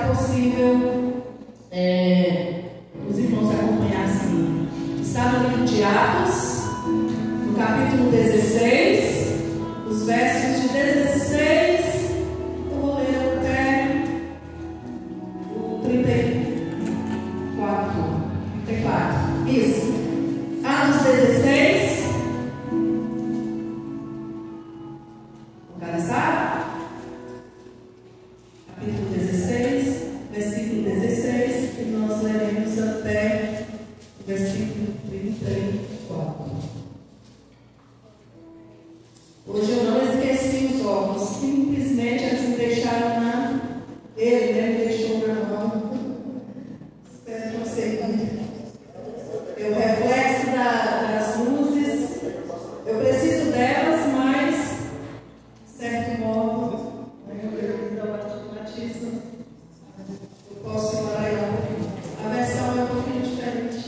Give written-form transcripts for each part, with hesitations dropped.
possível os irmãos acompanhassem. Está no livro de Atos, no capítulo 16, os versos de 16, eu vou ler até o 34. Isso. Atos 16. Localizaram? Capítulo 16, versículo 16, e nós leremos até o versículo 34. Hoje eu não esqueci os óculos, simplesmente eles me deixaram na. Ele, me deixou na mão. Espero que você o reflexo das luzes, eu preciso delas, mas, de certo modo, eu preciso do automatismo, eu posso elaborar um pouquinho. A versão é um pouquinho diferente.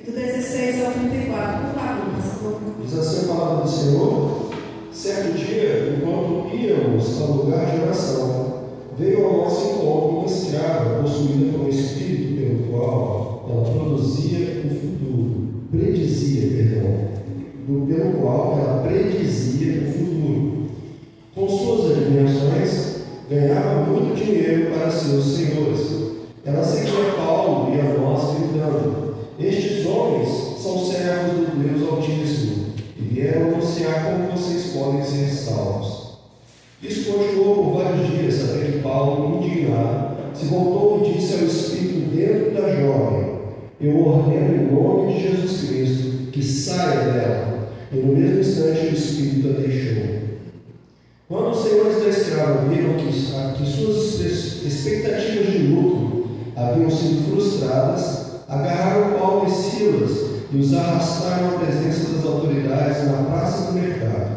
Do 16 ao 34, por favor. Diz assim a palavra do Senhor: certo dia, enquanto íamos ao lugar de oração, veio ao nosso encontro uma escrava possuída por um espírito pelo qual ela pelo qual ela predizia o futuro. Com suas adivinhações, ganhava muito dinheiro para seus senhores. Ela seguia Paulo e a nós gritando: estes homens são servos do Deus Altíssimo e vieram anunciar como vocês podem ser salvos. Isso continuou por vários dias, até que Paulo, indignado, se voltou e disse ao espírito dentro da jovem: eu ordeno em nome de Jesus Cristo que saia dela. E no mesmo instante o espírito a deixou. Quando os senhores da escrava viram que suas expectativas de lucro haviam sido frustradas, agarraram Paulo e Silas e os arrastaram à presença das autoridades na praça do mercado.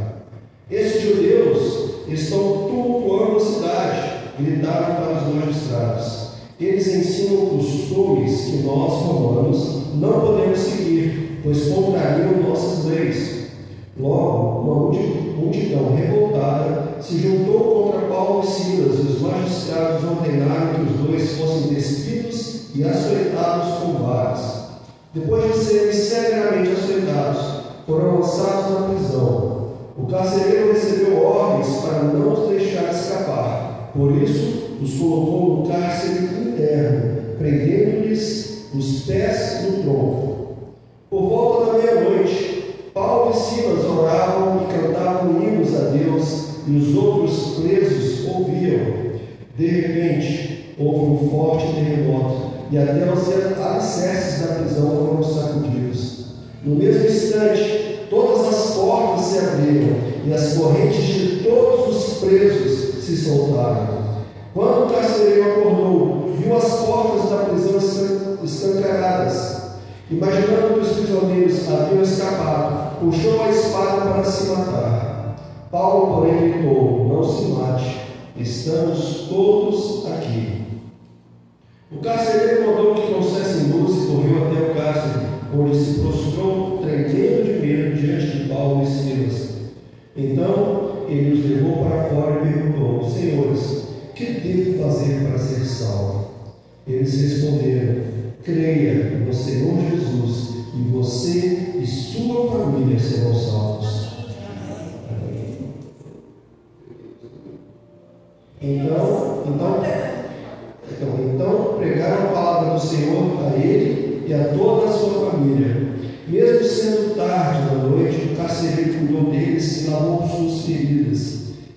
Estes judeus estão tumultuando a cidade, gritaram para os magistrados. Eles ensinam costumes que nós, romanos, não podemos seguir, pois contrariam nossas leis. Logo, uma multidão revoltada se juntou contra Paulo e Silas, e os magistrados ordenaram que os dois fossem despidos e açoitados com varas. Depois de serem severamente açoitados, foram lançados na prisão. O carcereiro recebeu ordens para não os deixar escapar. Por isso, os colocou no cárcere interno, prendendo-lhes os pés no tronco. Por volta da meia-noite, Paulo e Silas oravam e cantavam hinos a Deus, e os outros presos ouviam. De repente, houve um forte terremoto, e até os alicerces da prisão foram sacudidos. No mesmo instante, todas as portas se abriram, e as correntes de todos os presos se soltaram. Quando o carcereiro acordou, viu as portas da prisão escancaradas. Imaginando que os prisioneiros haviam escapado, puxou a espada para se matar. Paulo, porém, gritou: não se mate, estamos todos aqui. O carcereiro mandou que trouxessem luz e correu até o cárcere, onde se prostrou, tremendo de medo, diante de Paulo e Silas. Então ele os levou para fora e perguntou: senhores, que devo fazer para ser salvo? Eles responderam: creia no Senhor Jesus, e você e sua família serão salvos. Então pregaram a palavra do Senhor a ele e a toda a sua família. Mesmo sendo tarde da noite, o carcereiro cuidou deles e lavou suas feridas.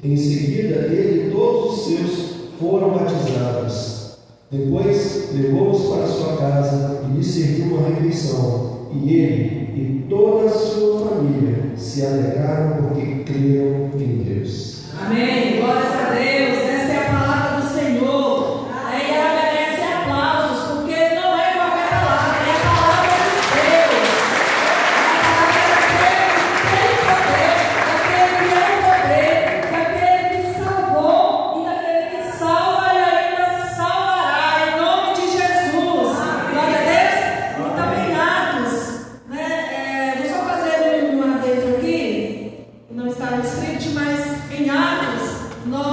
Em seguida, ele e todos os seus foram batizados. Depois, levou-os para sua casa e lhes serviu uma refeição. E ele e toda a sua família se alegraram porque creram em Deus. Amém. Glórias a Deus. Essa é a palavra do Senhor. E ela merece aplausos, porque não é qualquer palavra, é a palavra de Deus. A palavra daquele que tem poder, daquele que salvou e daquele que salva e ainda salvará, em nome de Jesus. Glória a Deus. E também Atos, né? Vou só fazer um adendo aqui, não está no script, mas em Atos, nós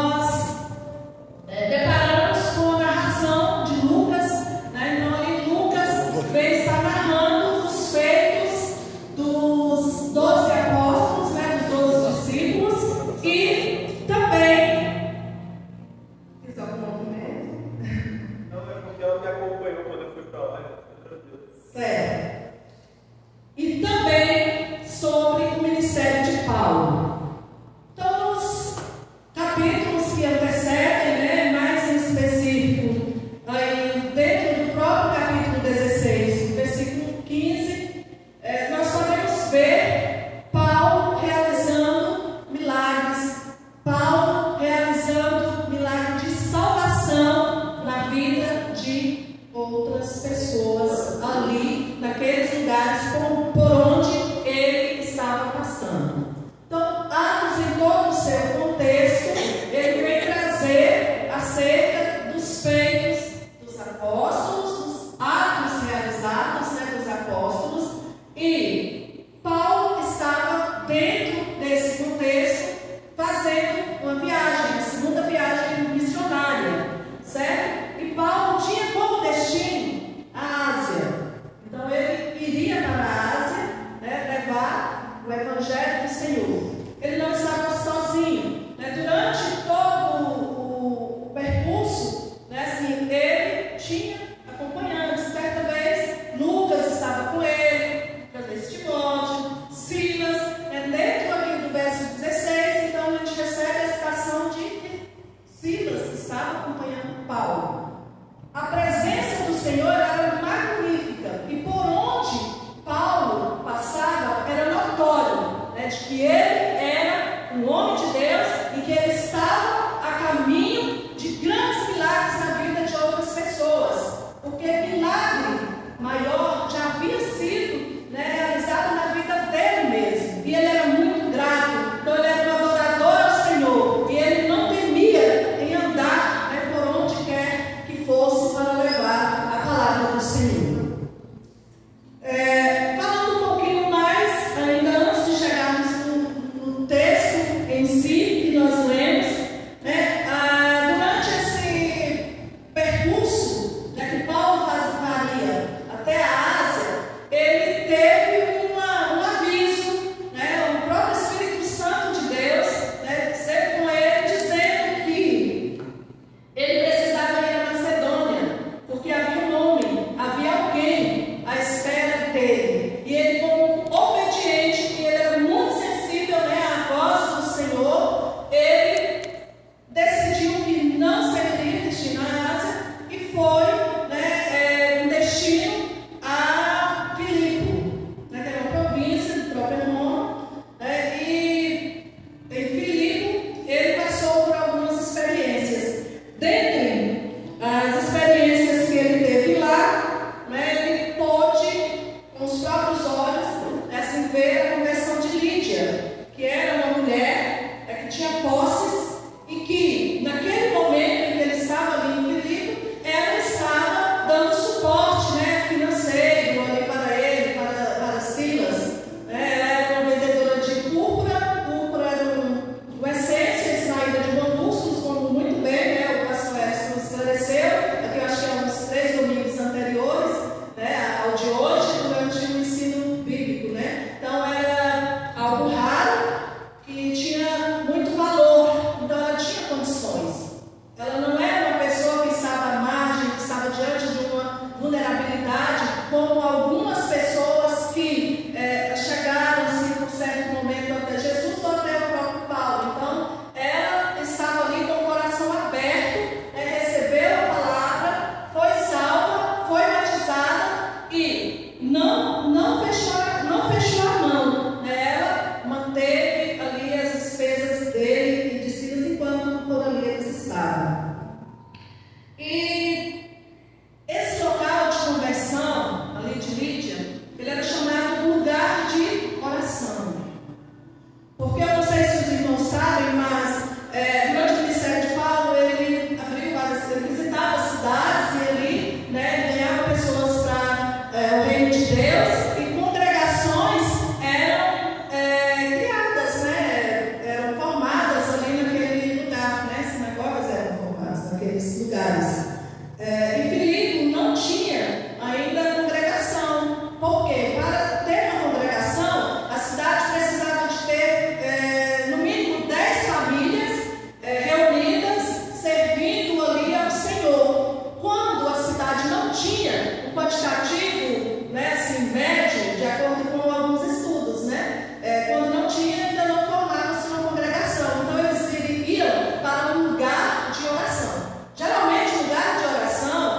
lugares por onde ele estava passando. Então, Atos, em todo o seu contexto, ele vem trazer acerca dos feitos dos apóstolos, dos atos realizados, dos apóstolos, e Paulo estava dentro desse contexto fazendo uma viagem, a segunda viagem missionária, certo? E Paulo tinha como destino a Ásia. Então ele iria para a Ásia, levar o Evangelho do Senhor. Ele não estava sozinho. Durante todo o percurso, ele tinha acompanhantes. Certa vez, Lucas estava com ele, outra vez Timóteo, Silas. Dentro ali do verso 16, então a gente recebe a citação de que Silas estava acompanhando Paulo. A presença do Senhor era magnífica, e por onde Paulo passava era notório, de que ele era um homem de Deus e que ele estava a caminho de grandes milagres na vida de outras pessoas, porque milagre maior já havia sido realizado na vida dele mesmo, e ele era muito grato. Então ele era um adorador ao Senhor, e ele não temia em andar por onde quer que fosse para levar a palavra do Senhor. Falando um pouquinho mais, ainda antes de chegarmos no texto em si que nós lemos, durante esse percurso que Paulo faria até a Ásia, ele teve um aviso, o próprio Espírito Santo de Deus esteve com ele, dizendo que ele precisava ir à Macedônia, porque havia um homem, havia alguém à espera dele. E ele, como obediente, e ele era muito sensível à voz do Senhor, ele decidiu que não seria destino à Ásia e foi um destino a Filipe, que era uma província do próprio nome, e em Filipe ele passou por algumas experiências. Dentre as experiências que ele teve lá, ele pôde, com os próprios olhos, ver a conversão de Lídia, que era uma mulher que tinha posses e que, naquele momento em que ele estava ali em Filipe, ela estava dando suporte financeiro ali para ele, para Silas. Ela era uma vendedora de púrpura. Púrpura era uma essência extraída de bambus, como muito bem o pastor Edson esclareceu, aqui eu acho que é uns 3 domingos anteriores ao de hoje, durante o ensino bíblico. Então era algo raro, que tinha muito valor, então ela tinha condições. Ela não era uma pessoa que estava à margem, que estava diante de uma vulnerabilidade, como algumas pessoas que chegaram por certo momento até Jesus ou até o próprio Paulo. Então ela estava ali com o coração aberto, recebeu a palavra, foi salva, foi batizada e não fechou a mão. Ela manteve ali as despesas dele e de Silas enquanto por ali eles estavam. E esse local de conversão ali de Lídia, ele era chamado lugar de oração. Porque eu não sei se os irmãos sabem, mas durante o ministério de Paulo, ele abriu ele visitava cidades e ali ganhava pessoas para o reino de Deus, e congregações eram criadas, eram formadas ali naquele lugar, sinagogas eram formadas naqueles lugares. Em Filipe não tinha ainda congregação. Por quê? Para ter uma congregação, a cidade precisava de ter no mínimo 10 famílias reunidas, servindo ali ao Senhor. Quando a cidade não tinha um quantitativo médio, de acordo com alguns estudos, quando não tinha, ainda não formava-se uma congregação. Então eles iam para um lugar de oração. Geralmente, o lugar de oração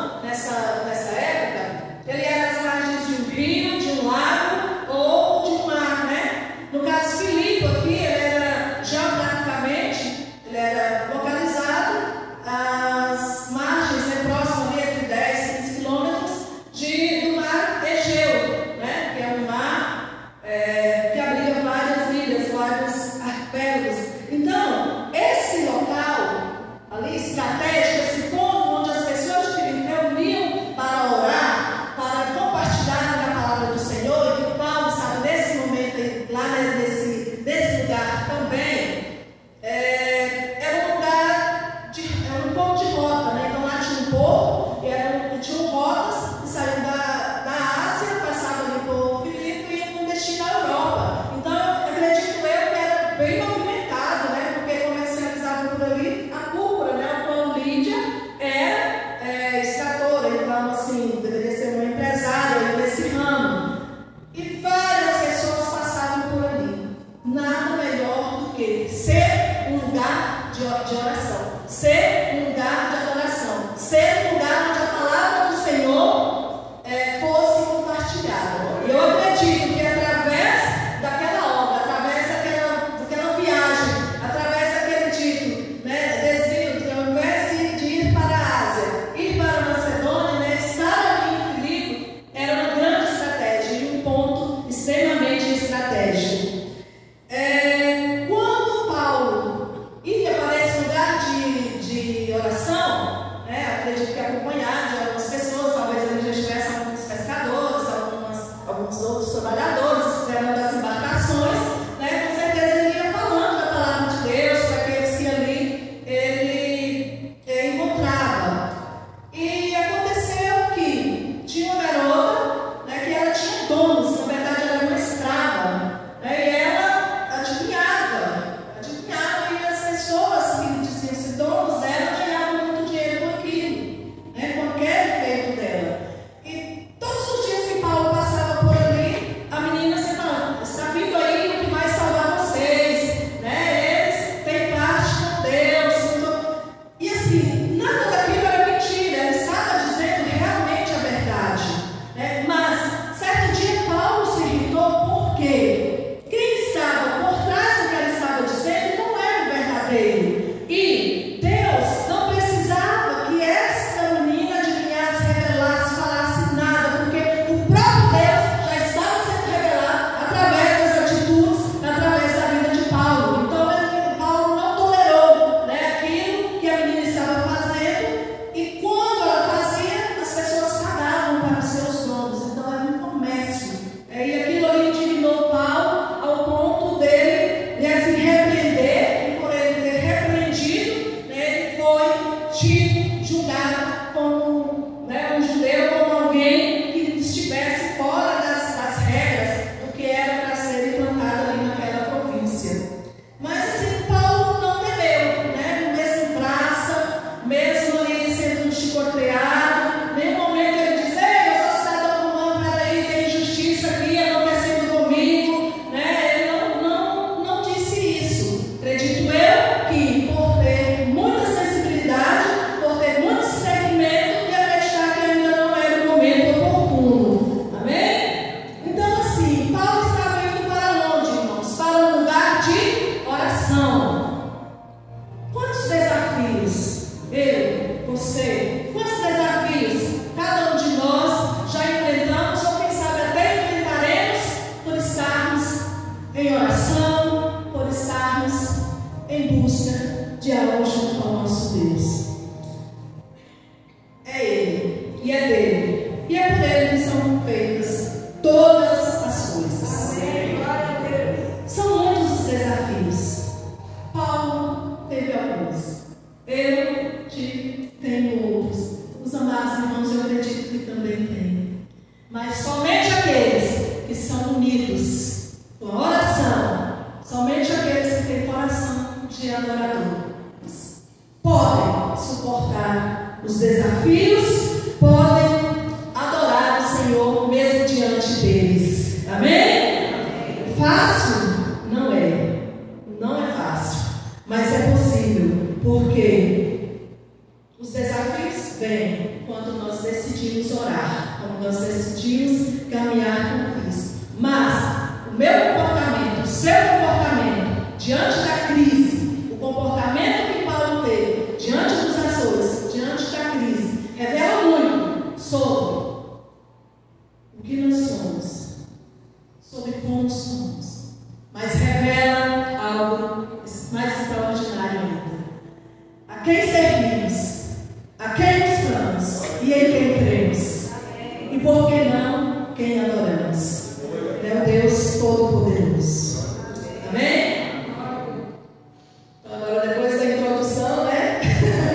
acredito que acompanhado de algumas pessoas, talvez ele já tivesse alguns pescadores, alguns outros trabalhadores, das embarcações, né? Com certeza ele ia falando da palavra de Deus para aqueles que ali ele encontrava. E aconteceu que tinha uma garota, né, que ela tinha donos, na verdade ela era uma escrava, né, e ela adivinhava, e as pessoas que diziam-se donos dela ganhavam muito dinheiro com aquilo, né, com aquele feito dela. E todos os dias que Paulo passava por ali, a menina sempre falando: está vindo aí o que vai salvar vocês, né? Eles têm parte com Deus. Então... E assim, nada daquilo era mentira, ela estava dizendo realmente a verdade, né? Mas certo dia Paulo se irritou porque quem estava por trás do que ela estava dizendo não era o verdadeiro. E Deus não precisava que essa menina adivinhasse, revelasse, falasse nada, porque o próprio Deus já estava sendo revelado através das atitudes, através da vida de Paulo. Então Paulo não tolerou, né, aquilo que a menina estava fazendo, e quando ela fazia, as pessoas pagavam para os seus donos. Então era um comércio, e aquilo ali indignou Paulo ao ponto dele, né, se repreender, e por ele ter repreendido, né, ele foi julgado como, né, um judeu, como alguém que estivesse fora das regras do que era para ser implantado ali naquela província. Mas assim, Paulo não temeu, né, mesmo em praça, mesmo ali sendo chicoteado, nenhum momento ele diz: ei, eu sou cidadão romano, peraí, tem injustiça aqui acontecendo comigo, né? Ele não disse isso. Acredito eu que por ter muita sensibilidade, por ter muito discernimento e acreditar que ainda não era o momento oportuno. Amém? Então assim, Paulo estava indo para onde, irmãos? Para um lugar de oração. Quantos desafios eu, você, quantos desafios cada um de nós já enfrentamos, ou quem sabe até enfrentaremos, por estarmos em oração, por estarmos em busca de algo junto ao nosso Deus. É Ele, e é dele, e é por Ele que são feitas todas as coisas. São muitos os desafios. Paulo teve alguns, eu tenho outros. Os amados irmãos, eu acredito que também tem. Mas somente aqueles que são unidos com a oração, somente aqueles que têm coração de adoradores, podem suportar os desafios, podem adorar o Senhor mesmo diante deles. Amém? Fácil? Não é. Não é fácil. Mas é possível. Porque os desafios vêm quando nós decidimos orar, quando nós decidimos caminhar com Cristo. Mas o meu comportamento, o seu comportamento diante da crise, o comportamento que Paulo teve diante dos açoites, diante da crise, revela muito sobre o que nós somos, sobre como somos, mas revela algo mais extraordinário ainda. A quem servimos, a quem buscamos e em quem cremos, e por que não, quem adoramos. É o Deus Todo-Poderoso. Amém? Então agora, depois da introdução, né?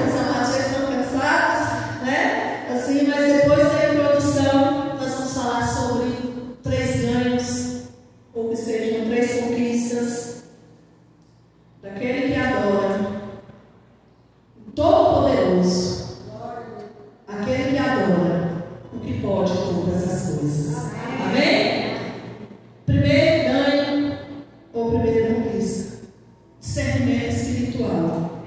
Os amados já estão cansados, né? Assim, mas depois da introdução, nós vamos falar sobre 3 ganhos, ou que sejam 3 conquistas daquele que adora o Todo-Poderoso, aquele que adora o que pode todas as coisas. Amém? Primeiro ganho, ou primeira conquista, discernimento espiritual.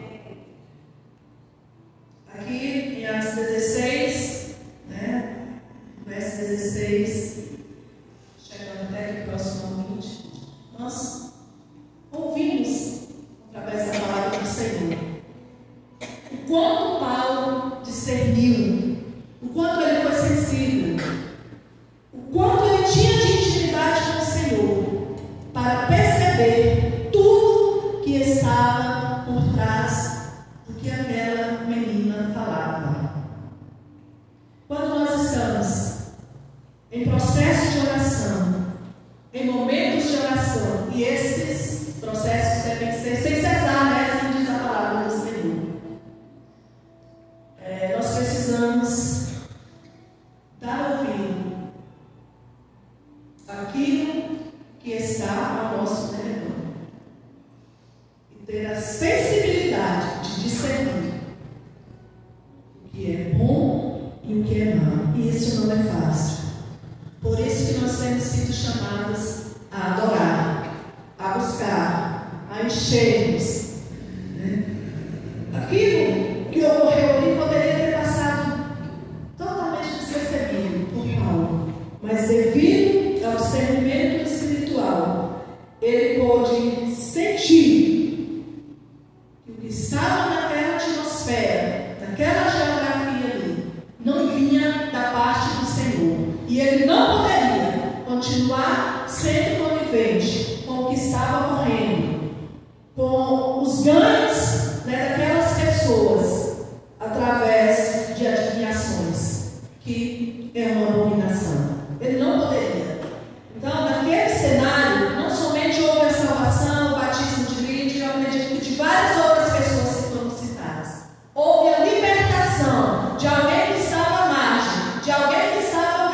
Aqui em Atos 16, né? Verso 16, chegando até aqui próximo ao 20, nós ouvimos através da palavra do Senhor o quanto Paulo discerniu, o quanto ele foi sensível, o quanto ele tinha de intimidade com o Senhor para perceber tudo que estava por trás do que aquela menina falava. em processo de oração, em momentos de oração, e esses processos devem ser sem cessar, né? Assim diz a palavra do Senhor. Nós precisamos dar ouvido àquilo que está ao nosso redor e ter a sensibilidade de discernir o que é bom e o que é mau. E isso não é fácil. Por isso que nós temos sido chamados a adorar, a buscar, a enchermos, né? Aquilo que ocorreu ali poderia ter passado totalmente despercebido por Paulo, mas devido ao discernimento espiritual, ele pôde sentir que o que estava naquela atmosfera, naquela geografia ali, não vinha da parte do Senhor. E ele não poderia continuar sendo conivente com o que estava ocorrendo, com os ganhos, né, daquelas pessoas, através de adivinhações, que é uma abominação. Ele não poderia. Então, naquele cenário, não somente houve a salvação, o batismo de Lídia, eu acredito que de várias outras pessoas que foram citadas. Houve a libertação de alguém que estava à margem, de alguém que estava no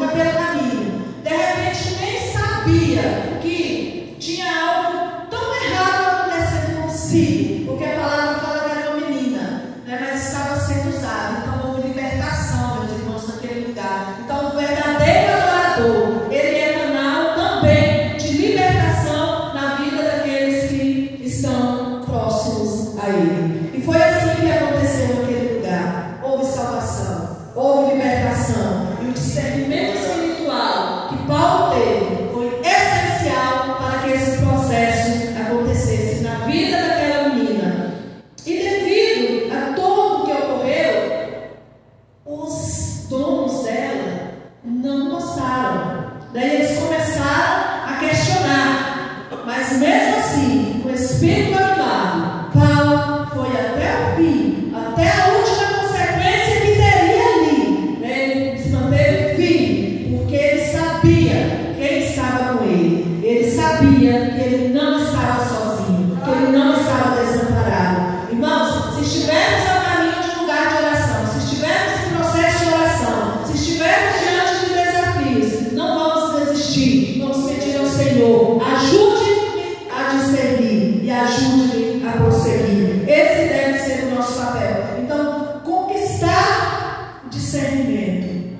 pelo caminho. De repente, nem sabia que tinha algo tão errado acontecendo consigo, porque a palavra fala que era uma menina, né? Mas estava sendo usada. Então, houve libertação, meus irmãos, naquele lugar. Então, o verdadeiro adorador, ele é canal também de libertação na vida daqueles que estão próximos a ele. E foi assim que aconteceu naquele lugar. Houve salvação, houve libertação, e o discernimento espiritual que Paulo teve foi essencial para que esse processo acontecesse na vida daquela menina. E devido a tudo que ocorreu, os donos dela não gostaram. Daí eles começaram a questionar, mas mesmo assim, com o espírito animado, Paulo foi até o fim, até a última consequência que teria ali, né? Ele se manteve firme, porque ele sabia quem estava com ele. Ele sabia que ele não estava sozinho, que ele não estava desamparado. Irmãos, se estivermos ao caminho de um lugar de oração, se estivermos em processo de oração, se estivermos diante de desafios, não vamos desistir. Vamos pedir ao Senhor, ajude-me a discernir e ajude-me a prosseguir. Esse deve ser o nosso papel. Então, conquistar o discernimento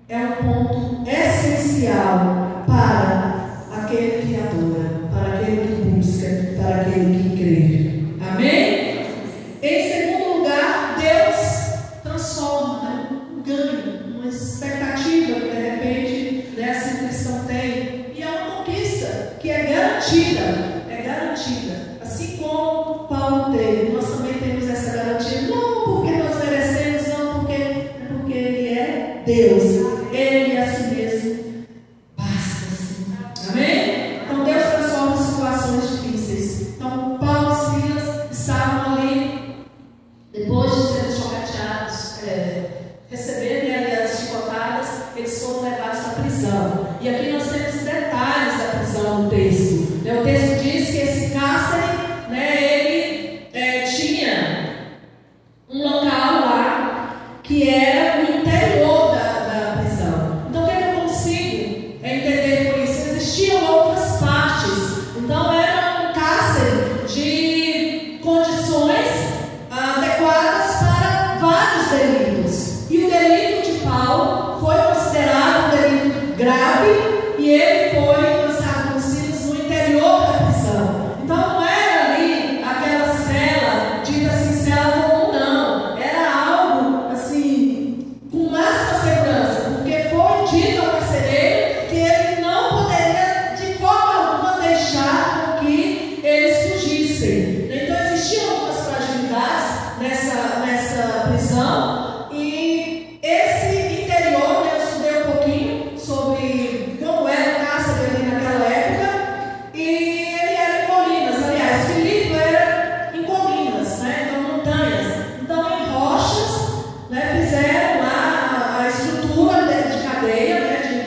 é um ponto essencial para aquele que adora, para aquele que busca, para aquele que crê. Amém? Em segundo lugar, Deus transforma um ganho, uma expectativa que de repente esse cristão tem, e é uma conquista que é garantida. Assim como Paulo teve, nós também temos essa garantia, não porque nós merecemos, não porque Ele é Deus, Ele a si mesmo basta. Amém? Então Deus transforma situações difíceis. Então Paulo e Silas estavam ali, depois de serem chocateados, receberem ali as chicotadas, eles foram levados para a prisão. E aqui nós temos detalhes da prisão no texto. O texto diz que esse cárcere, ele tinha um local lá que era no interior da prisão. Então, o que eu consigo entender por isso? Existiam outras partes. Então, era um cárcere de condições adequadas para vários delitos. E o delito de Paulo foi considerado um delito grave, e ele foi lançado com Silas no interior da prisão. Então não era ali aquela cela, dita assim, cela comum, não. Era algo assim, com máxima segurança, porque foi dito ao carcereiro que ele não poderia de forma alguma deixar com que eles fugissem. Então existiam algumas fragilidades nessa prisão, e esse interior, eu estudei um pouquinho sobre como era o cárcere ali naquela época, e ele era em colinas. Aliás, Filipe era em colinas, então montanhas. Então, em rochas, fizeram lá a estrutura de cadeia, de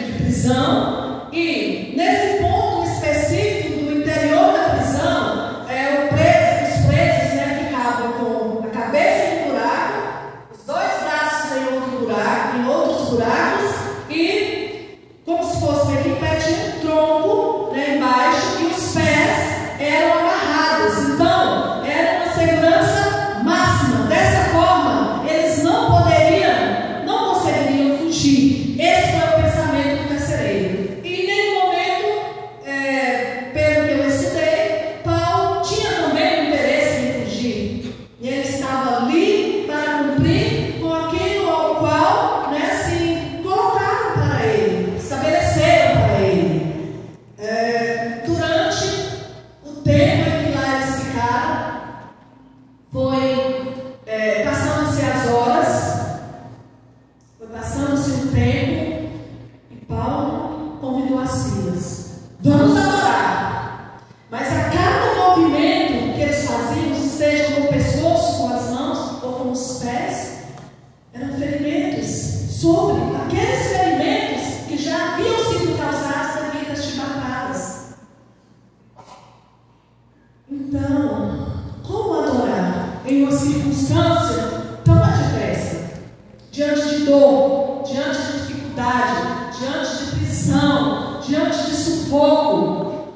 dor, diante de dificuldade, diante de prisão, diante de sufoco.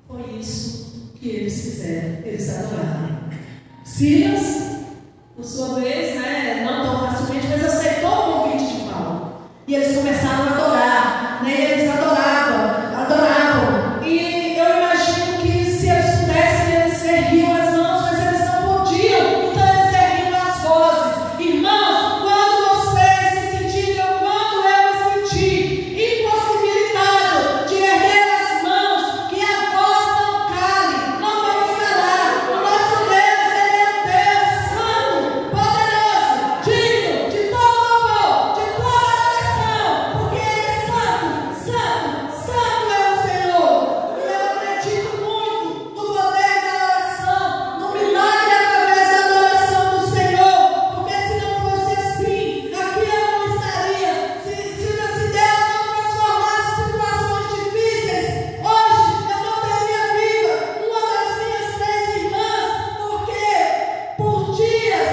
Foi isso que eles fizeram, eles adoraram. Silas, por sua vez, não tão facilmente, mas aceitou o convite de Paulo. E eles começaram a adorar, e eles adoravam. E eu imagino que se eles pudessem, eles erguiam as mãos, mas eles não podiam, então eles erguiam as vozes. Irmãos, quando vocês se sentirem, ou quando eu me sentir impossibilitado de erguer as mãos, que a voz não cale, não vamos calar. O nosso Deus, Ele é um Deus santo, poderoso, digno de todo louvor, de toda adoração, porque Ele é santo, santo, santo é o Senhor. E eu acredito muito no poder da oração, no milagre através da adoração do Senhor, porque se não fosse assim, aqui eu não estaria. Se Deus não transformasse situações difíceis, hoje eu não teria viva uma das minhas 3 irmãs, porque por dias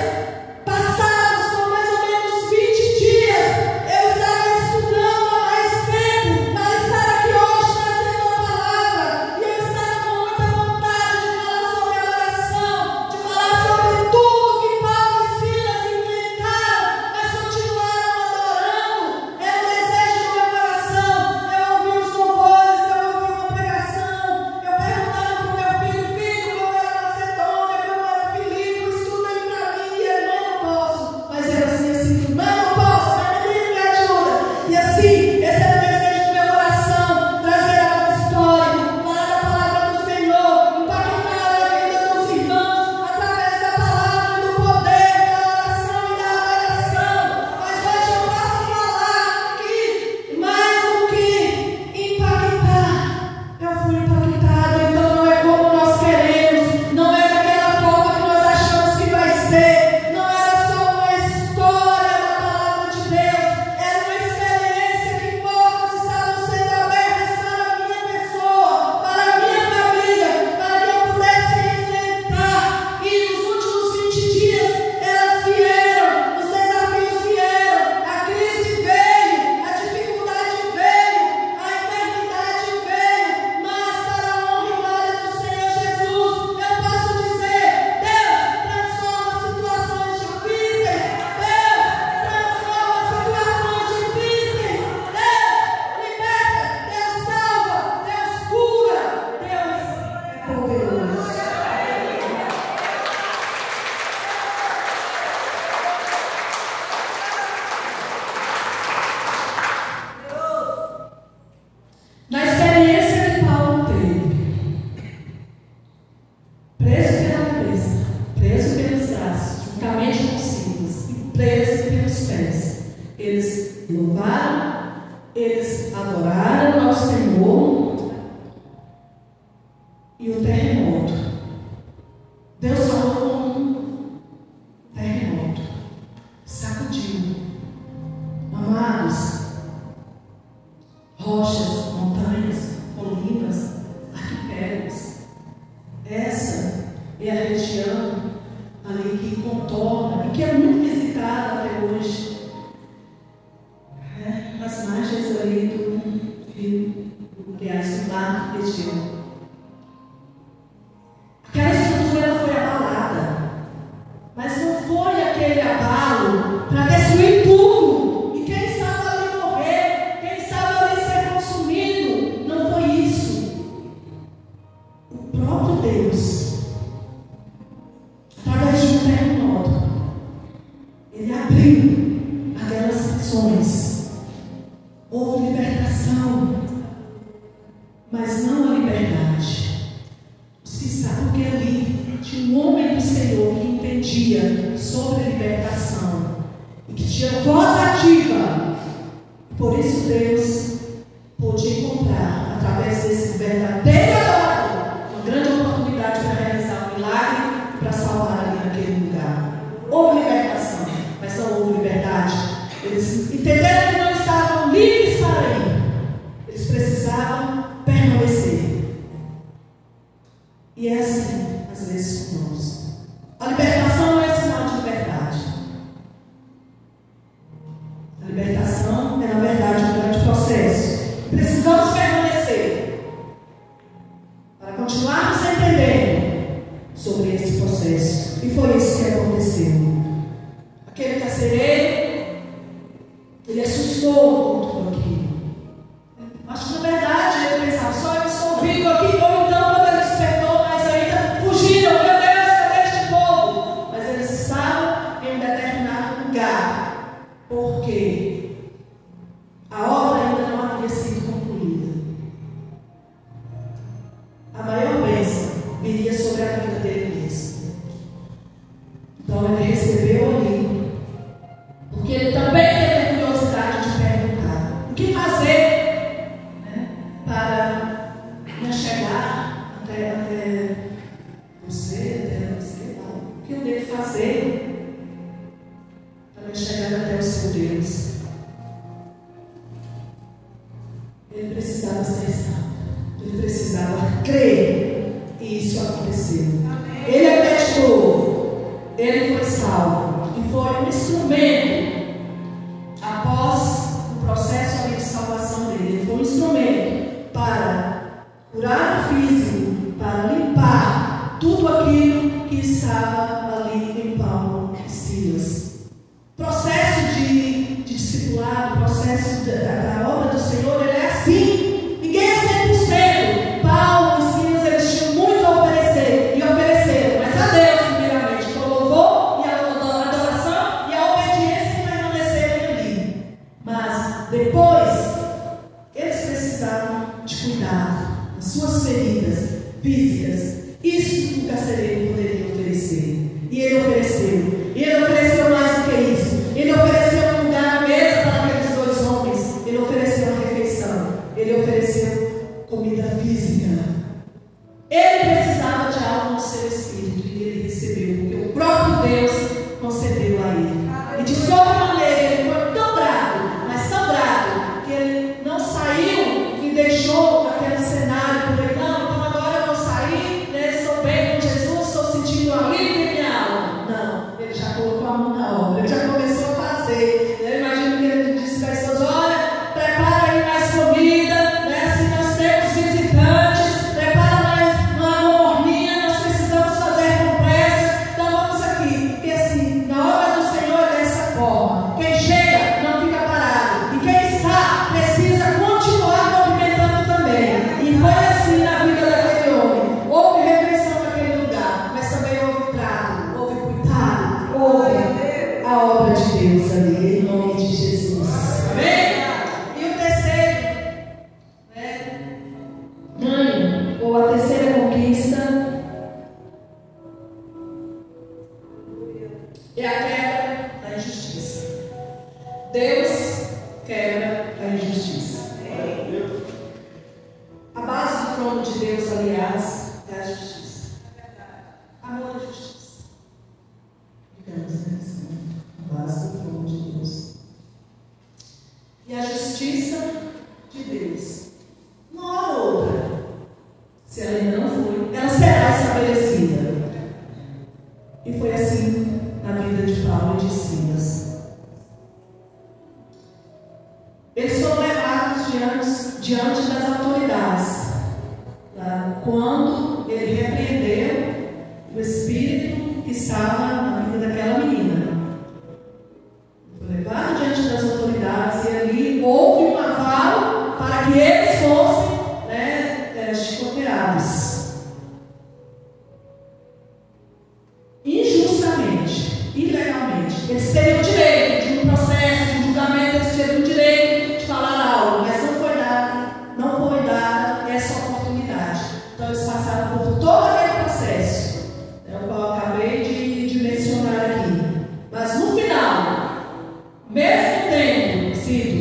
passados, com mais ou menos 20 dias, eu estava estudando há mais tempo para estar aqui hoje trazendo a palavra, e eu estava com muita vontade de falar sobre adoração, de falar sobre tudo que Paulo e Silas enfrentaram, mas continuaram adorando. Era o desejo do meu coração. Eu ouvi os louvores, eu ouvi uma pregação, eu perguntava para o meu filho, como era Macedônia, como era Filipe, estuda aí para mim, e ele, não posso. Mas era assim, mas não posso, mas menino me ajuda. E assim, esse era o desejo do meu coração, trazer a história, falar da palavra do Senhor, impactar a vida dos irmãos, através da palavra e do poder da oração e da adoração. Mas hoje eu posso falar que, mais do que impactar, eu fui impactada. Então não é como nós queremos, não é daquela forma que nós achamos que vai ser, não era só uma história da palavra de Deus, era uma experiência que portas estavam sendo abertas para a minha pessoa, para a minha família, para que eu pudesse enfrentar. E nos últimos 20 dias elas vieram, os desafios vieram, a crise veio, a dificuldade veio, a enfermidade veio, mas para a honra e glória do Senhor Jesus, eu posso dizer: Deus transforma situações difíceis, Deus transforma situações difíceis, Deus liberta, Deus salva, Deus cura, Deus é poderoso. Na experiência que Paulo teve, preso pela cabeça, preso pelos braços, juntamente com Silas, e preso pelos pés, eles louvaram, eles adoraram ao Senhor. E o terremoto, Deus falou com um terremoto, sacudiu. Amados, rochas, montanhas, colinas, arquipélagos. Essa é a região ali que contorna e que é muito visitada até hoje. As margens ali do rio, aliás, do mar Egeu. Aquela estrutura ela foi abalada, mas não foi aquele abalo para destruir tudo e quem estava ali morrer, quem estava ali ser consumido. Não foi isso. O próprio Deus, através de um terremoto, Ele abriu aquelas prisões. Houve libertação, mas não a liberdade. Porque ali tinha um homem do Senhor que entendia sobre a libertação e que tinha voz ativa. Por isso Deus pôde encontrar, através desse verdadeiro adorador, uma grande oportunidade para realizar um milagre e para salvar ali naquele lugar. Houve libertação, mas não houve liberdade. Eles entenderam que não estavam livres para ir. Eles precisavam permanecer. E é assim, às vezes, com nós. A libertação não é sinal de liberdade. carcereiro, ele assustou com tudo aquilo. Acho que na verdade ele pensava, só eu sou vivo aqui, ou então quando ele despertou, mas ainda fugiram, meu Deus, cadê este povo? Mas eles estavam em um determinado lugar, porque a obra ainda não havia sido concluída. A maior bênção viria sobre a vida dele mesmo. Então ele recebeu ali, porque ele também teve curiosidade de perguntar: o que fazer, né, para me chegar até você, o que eu devo fazer para me chegar até o seu Deus? Ele precisava ser salvo, ele precisava crer, e isso aconteceu. Ele acreditou, ele foi salvo, e foi um instrumento após o processo ali de salvação dele. Ele foi um instrumento para curar o físico, para limpar tudo aquilo que estava ali em Paulo e Silas. Processo de discipulado, processo da obra do Senhor, ele é assim. Ninguém é 100%. Paulo e Silas, eles tinham muito a oferecer, e ofereceram, mas a Deus, primeiramente, com o louvor e a adoração e a obediência que permaneceram ali. Mas depois, eles precisavam de cuidado das suas feridas físicas. Isso que o carcereiro poderia oferecer. E ele ofereceu. E ele ofereceu mais do que isso. Ele ofereceu um lugar à mesa para aqueles dois homens. Ele ofereceu uma refeição. Ele ofereceu comida física. Ele precisava de algo no seu espírito, e ele recebeu, porque o próprio Deus concedeu a ele. E de sobremaneira ele foi tão grato, mas tão grato, que ele não saiu e deixou aquele cenário por ele. Não, então agora eu vou sair, né, estou bem com Jesus, estou sentindo alívio em minha alma. Não, ele já colocou a mão na obra, ele já começou a fazer. Eu imagino que ele disse para a esposa: olha, prepara aí mais comida, né? Se nós temos visitantes, prepara mais uma morninha, nós precisamos fazer compressas, então vamos aqui. Porque assim, na obra do Senhor é dessa forma: quem chega não fica parado, e quem está precisa continuar movimentando também. E foi assim na vida daquele homem. Houve refeição naquele lugar, mas também houve trato, houve cuidado, houve a obra de Deus ali, em nome de Jesus. Amém? E o terceiro, né, ganho, ou a terceira conquista, é a quebra da injustiça. Deus quebra a injustiça. A base do trono de Deus, aliás, é a justiça. Amor e justiça. Digamos assim, a base do trono de Deus. E a justiça de Deus, uma hora ou outra, se ela ainda não foi, ela será estabelecida. E foi assim na vida de Paulo e de Silas. Eles foram levados diante das autoridades, tá? Quando ele repreendeu o espírito que estava na vida daquela menina. Foi levado diante das autoridades, e ali houve um aval para que eles fossem, né, chicoteados. Injustamente, ilegalmente. Eles teriam direito de um processo, de um julgamento, eles teriam direito de falar algo, mas não foi dada essa oportunidade. Então eles passaram por todo aquele processo, o qual eu acabei de mencionar aqui. Mas no final, mesmo tendo sido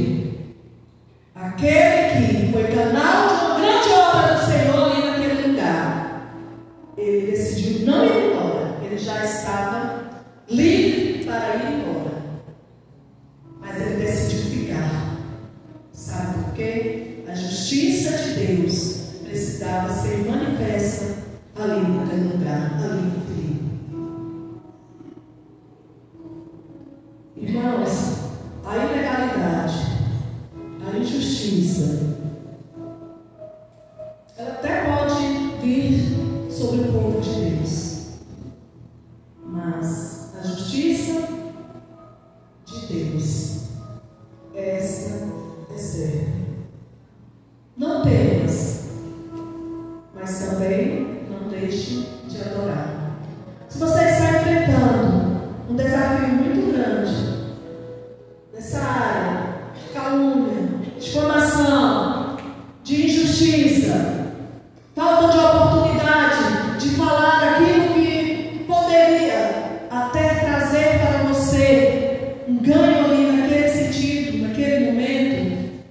aquele que foi canal de uma grande obra do Senhor ali naquele lugar, ele decidiu não ir embora. Ele já estava livre para ir embora, mas ele decidiu ficar. Sabe por quê? A justiça de Deus precisava ser manifesta ali naquele lugar, ali no trigo. Irmãos, a ilegalidade, a injustiça, ela até pode vir sobre o povo de Deus, mas a justiça, Deus. Esta é certa. Não temas, mas também não deixe de adorar. Se você está enfrentando um desafio muito grande nessa área de calúnia, difamação, de injustiça, falta de oportunidade de falar aquilo que poderia até trazer para você um ganho ali naquele sentido, naquele momento,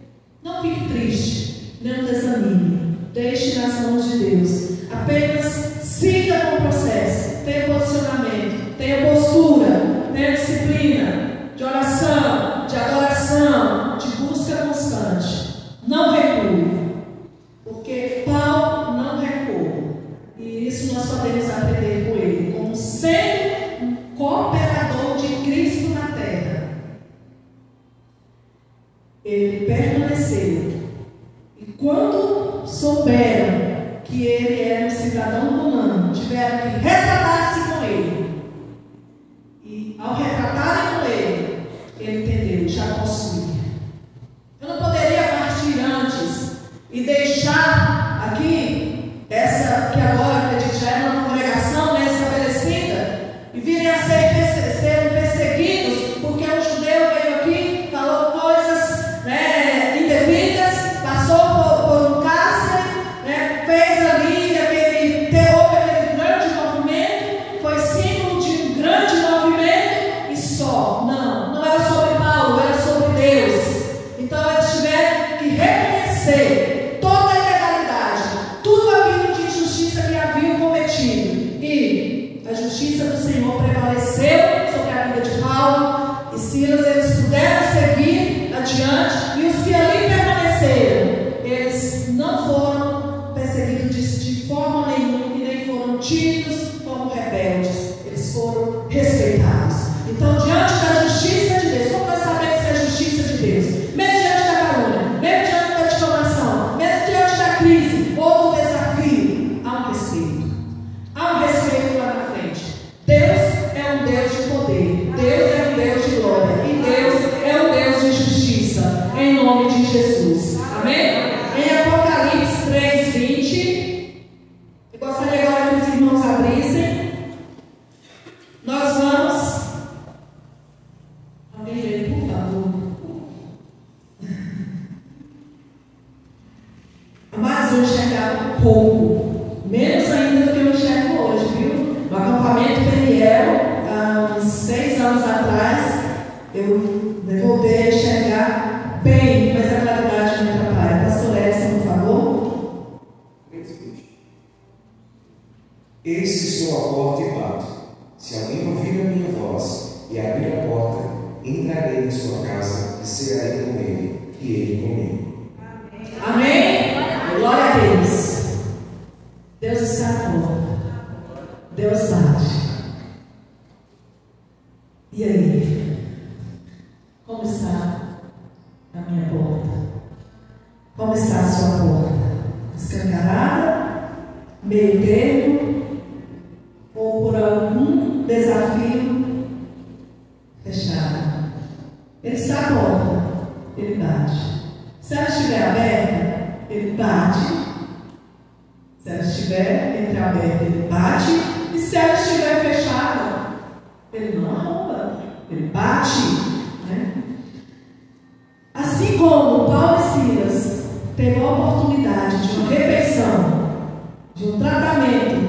não fique triste, não desanime, deixe nas mãos de Deus. Apenas siga com o processo, tenha posicionamento, tenha postura, tenha disciplina de oração, de adoração, de busca constante. Não recue, porque Paulo não recuou. E isso nós podemos aprender com ele, como sendo um cooperador de Cristo na terra. Ele permaneceu. E quando souberam que ele era um cidadão romano, tiveram que retratar-se com ele. E ao retratarem com ele, ele entendeu, já possuía. Eu não poderia partir antes e deixar aqui essa que agora acredito já é uma congregação, né, estabelecida, e virem a ser perseguidos porque o judeu veio aqui, falou coisas, né, indevidas, passou por um cárcere, né, fez ali aquele terror, aquele grande movimento, foi símbolo de um grande movimento e só. Não era sobre Paulo, era sobre Deus. Então eles tiveram que reconhecer toda a ilegalidade, tudo aquilo de injustiça que haviam cometido. E a justiça do Senhor prevaleceu sobre a vida de Paulo e Silas. Eles puderam seguir adiante, e os que ali permaneceram, eles não foram perseguidos de forma nenhuma e nem foram tidos como rebeldes. Eles foram respeitados. Então, diante da justiça de Deus, como nós sabemos que é a justiça de Deus? Mesmo diante da calúnia, mesmo diante da difamação, mesmo diante da crise ou do desafio, há um respeito. Há um respeito lá na frente. Deus é um Deus de poder. Deus é um Deus de glória. E Deus é um Deus de justiça. Em nome de Jesus. Amém? Em Apocalipse 3:20, eu gostaria agora que os irmãos abrissem. Nós vamos. Alguém lê, por favor. Mas eu enxergava pouco, menos ainda do que eu enxergo hoje, viu? No acampamento Peniel, há uns 6 anos atrás, eu voltei a enxergar bem, mas a claridade me atrapalha. Pastor Edson, por favor. Eis que estou à porta e bato. Se alguém ouvir a minha voz e abrir a porta, entrarei em sua casa e cearei com ele, e ele comigo. Amém? Glória a Deus. Deus está à porta. Deus bate. E aí? Como está a minha porta? Como está a sua porta? Escancarada? Meio termo? Ou por algum desafio fechado? Ele está à porta. Ele bate. Se ela estiver aberta, ele bate. Se ela estiver entreaberta, ele bate. E se ela estiver fechada, ele não arromba, ele bate, né? Assim como Paulo e Silas teve a oportunidade de uma refeição, de um tratamento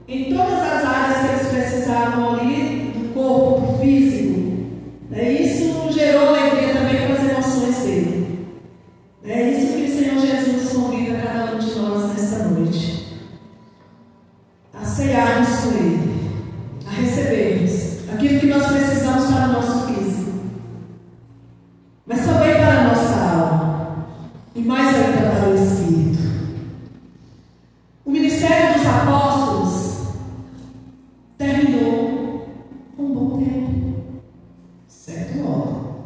em todas as áreas que eles precisavam ali do corpo, do físico, né? Isso gerou alegria também para as emoções dele. É isso que o Senhor Jesus convida cada um de nós nesta noite. A cearmos com Ele, a recebermos aquilo que nós precisamos para o nosso físico, mas também para a nossa alma, e mais ainda para o Espírito. O ministério dos apóstolos terminou com um bom tempo, certo modo.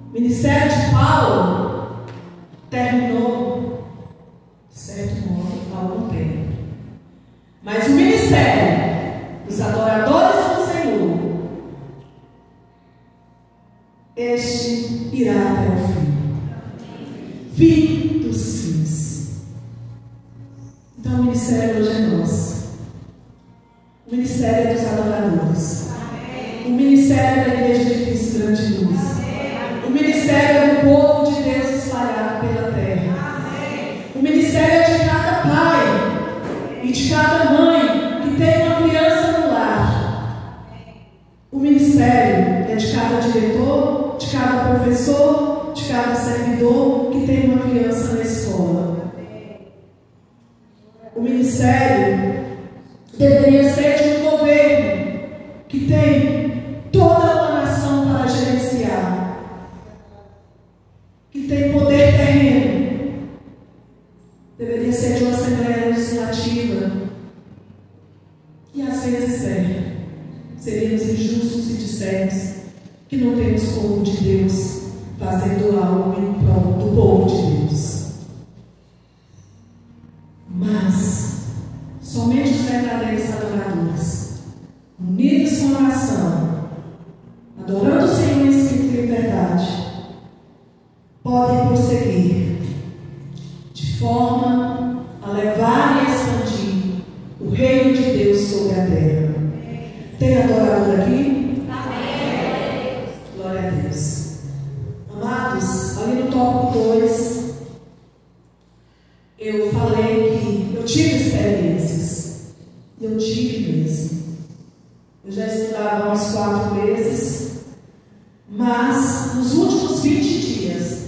O ministério de Paulo terminou, de certo modo, há algum tempo. Mas o ministério dos adoradores do Senhor este irá até o fim. Fim dos fins. Então o ministério hoje é nosso. O ministério é dos adoradores. O ministério da Igreja de Cristo Grande Luz. O ministério é do povo de Deus espalhado pela terra. O ministério é de cada pai e de cada mãe que tem uma criança no lar. O ministério é de cada diretor, de cada professor, de cada servidor que tem uma criança na escola. O ministério deveria ser de um governo que tem toda uma nação para gerenciar, que tem poder terreno. Deveria ser de uma Assembleia Legislativa. E às vezes seríamos injustos se dissermos que não temos povo de Deus fazendo algo em prol do povo de Deus. Mas somente os verdadeiros adoradores, unidos com oração, adorando o Senhor em espírito e em verdade, podem prosseguir de forma a levar e expandir o reino de Deus sobre a terra. Tem adorador aqui? Amém. Glória a Deus. Amados, ali no tópico 2, eu falei que eu tive experiências. Eu tive mesmo. Eu já estudava há uns 4 meses, mas nos últimos 20 dias,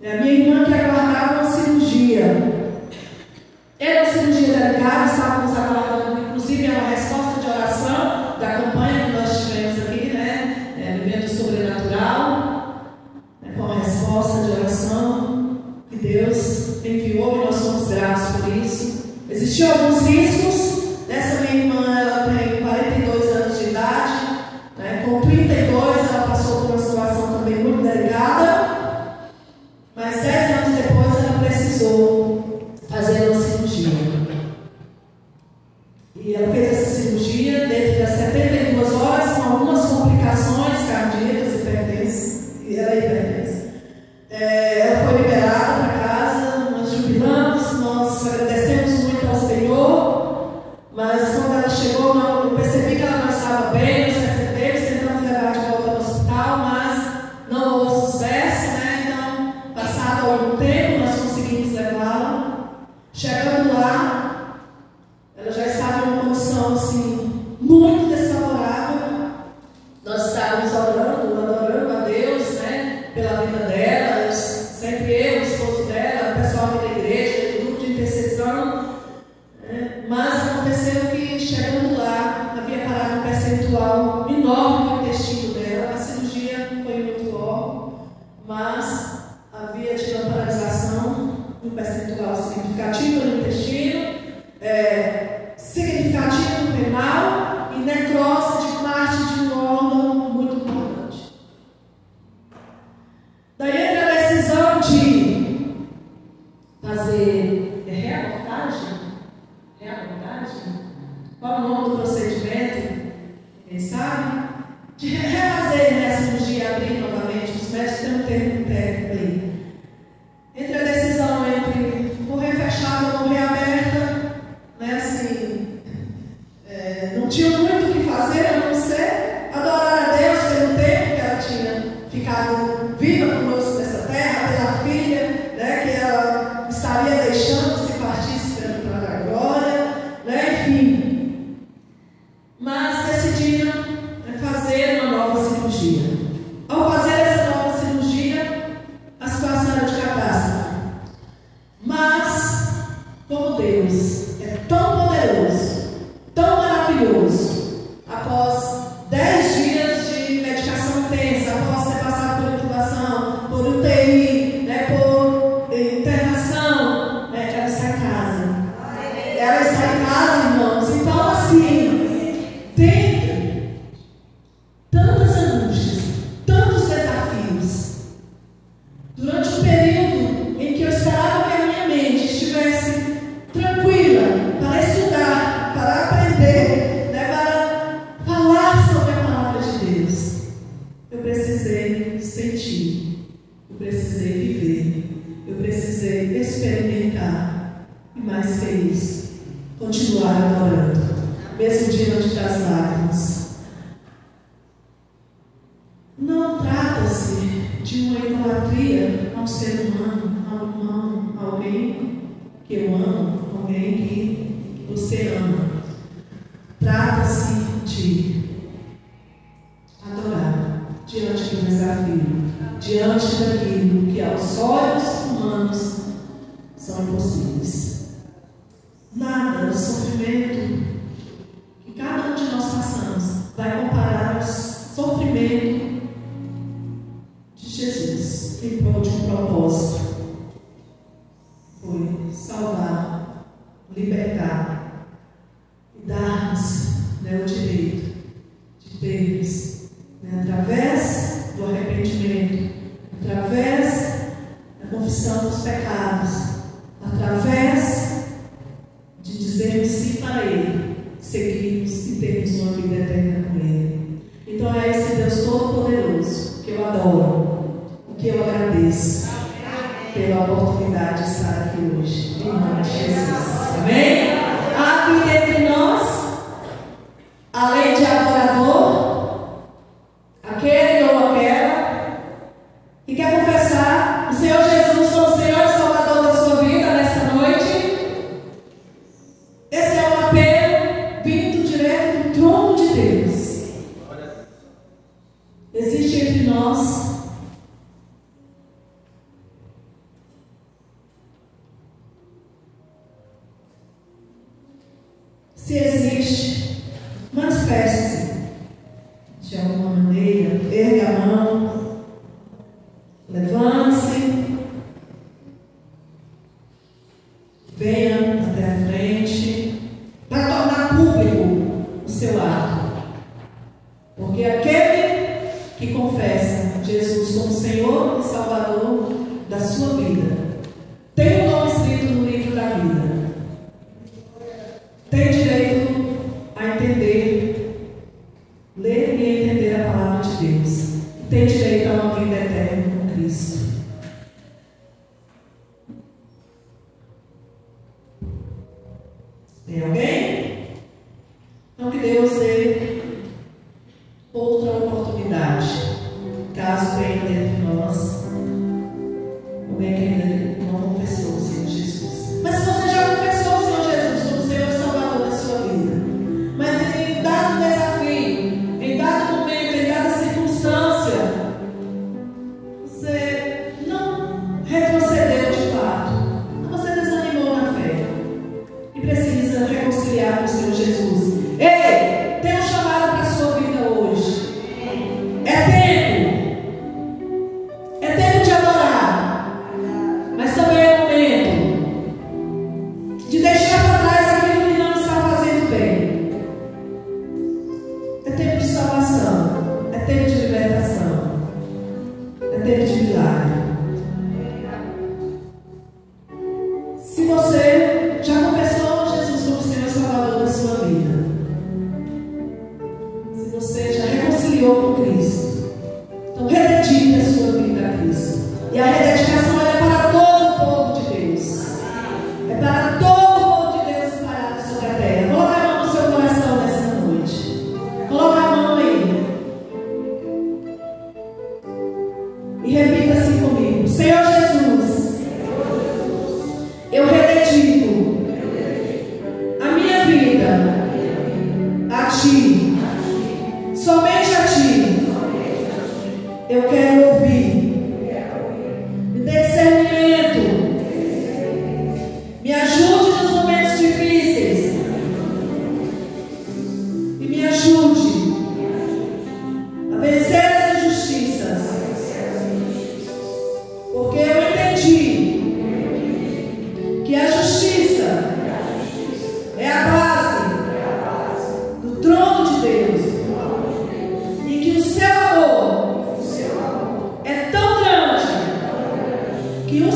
a minha irmã que aguardava uma cirurgia, era uma cirurgia delicada, estávamos aguardando, inclusive, uma resposta de oração da campanha que nós tivemos aqui, Vivendo Sobrenatural, com a resposta de oração que Deus enviou e nós somos gratos por isso. Existiam alguns riscos. Essa minha irmã, ela tem 42 anos de idade, com 32 ela passou por uma situação também muito delicada, mas 10 anos depois ela precisou fazer uma cirurgia. E ela fez essa cirurgia dentro das 72 horas, com algumas complicações cardíacas, e ela é hipertensa. Ela foi liberada para casa, nós jubilamos, nós agradecemos muito ao Senhor, mas quando ela chegou, eu percebi que ela não estava bem, nós recebemos, tentamos levar de volta ao hospital, mas não houve sucesso, Então, passado algum tempo, nós conseguimos levá-la. Chegando lá, ela já estava em uma condição assim, muito desfavorável. Nós estávamos adorando a Deus, pela vida dela, sempre eu, o esposo dela, o pessoal da igreja, o grupo de intercessão. Mas aconteceu que, chegando lá, havia parado um percentual enorme no intestino dela. A cirurgia foi muito logo, mas havia tido uma paralisação, um percentual significativo no intestino, significativo no renal e necrose de parte de um órgão muito importante. Daí entra a decisão de fazer reabordagem. Qual é o nome do procedimento? Quem sabe? De refazer a cirurgia, abrir novamente. Os médicos têm um termo técnico aí. Entre a decisão entre morrer fechada ou morrer aberta, não tinha muito o que fazer, a não ser adorar a Deus pelo tempo que ela tinha ficado viva conosco nessa terra, pela filha, que ela estaria deixando se partisse para a glória, enfim. Mas decidiram fazer uma nova cirurgia. Ao fazer essa nova cirurgia, a situação era de catástrofe. Mas, como Deus é tão poderoso, tão maravilhoso, após 10 dias de medicação intensa, após ter passado por intubação sentir, eu precisei viver, eu precisei experimentar e mais feliz, continuar adorando, mesmo diante das lágrimas. Não trata-se de uma idolatria a um ser humano, a um humano, a alguém que eu amo, alguém que você ama. Trata-se de adorar diante do desafio, diante daquilo que aos olhos humanos são impossíveis. Nada do sofrimento que cada um de nós passamos vai comparar ao sofrimento de Jesus em prol de um propósito. Foi salvar, libertar e dar-nos, o direito de termos, através do arrependimento, através da confissão dos pecados, através de dizermos sim para Ele, seguirmos e termos uma vida eterna com Ele. Então é esse Deus Todo-Poderoso que eu adoro, que eu agradeço pela oportunidade de estar aqui hoje, em nome de Jesus. Amém? Há aqui entre nós, além de adorador, aquele ou aquela que quer confessar o Senhor Jesus como Senhor e Salvador da sua vida nesta noite. Esse é um apelo vindo direto do trono de Deus. Existe entre nós se existe, manifeste-se de alguma maneira, erga a mão, levante-se, venha até a frente, para tornar público o seu ato. Porque aquele que confessa Jesus como Senhor e Salvador da sua vida tem o nome escrito no livro da vida. Tem direito a entender, ler e entender a palavra de Deus. Tem direito a uma vida eterna com Cristo. Tem alguém? Então que Deus dê outra oportunidade. Caso tenha dentro de nós alguém que ainda não confessou o Senhor Jesus. Mas se você já confessou o Senhor Jesus como Senhor e Salvador da sua vida, mas em dado desafio, em dado momento, em dada circunstância, você não retrocedeu de fato, você desanimou na fé e precisa reconciliar com o Senhor Jesus. Ei, tem um chamado para a sua vida hoje. É tempo de adorar, mas também é momento de deixar para trás aquilo que não está fazendo bem. É tempo de salvação, é tempo de libertação, é tempo de milagre. Se você já confessou Jesus como Senhor e Salvador da sua vida, se você já reconciliou com Cristo, então rededique a sua vida a Cristo. E a rededicação é para todo o povo de Deus. É para todo o povo de Deus espalhado sobre a terra. Coloca a mão no seu coração nessa noite. Coloca a mão aí. E repita assim comigo: Senhor Jesus, eu rededico a minha vida a Ti. Somente a Ti eu quero ouvir. Me dê discernimento. Me ajude nos momentos difíceis. E me ajude a vencer as injustiças. Porque eu entendi que a justiça é a base do trono de Deus. E que o seu amor é tão grande que o